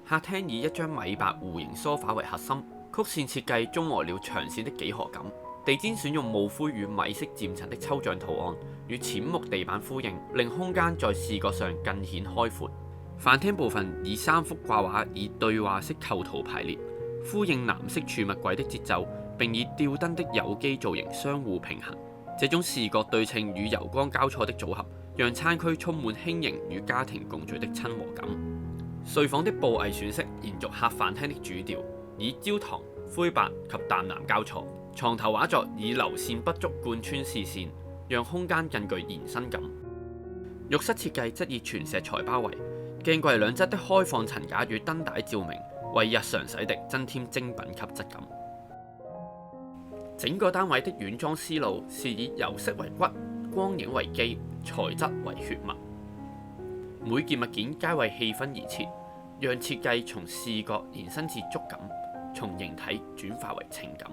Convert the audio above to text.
客廳以一張米白弧形梳化為核心，曲線設計中和了長線的幾何感。地氈選用霧灰與米色漸層的抽象圖案，與淺木地板呼應，令空間在視覺上更顯開闊。飯廳部分以3幅掛畫以對話式構圖排列，呼應藍色儲物櫃的節奏，並以吊燈的有機造型相互平衡。這種視覺對稱與油光交錯的組合，讓餐區充滿輕盈與家庭共聚的親和感。睡房的布藝選色延續客飯廳的主調，以焦糖、灰白及淡藍交錯。床頭畫作以流線不足貫穿視線，讓空間更具延伸感。浴室設計則以全石材包圍，鏡櫃兩側的開放層架與燈帶照明，為日常洗滌增添精品級質感。整個單位的軟裝思路是以油色為骨、光影為基、材質為血脈。每件物件皆為氣氛而設，讓設計從視覺延伸至觸感，從形體轉化為情感。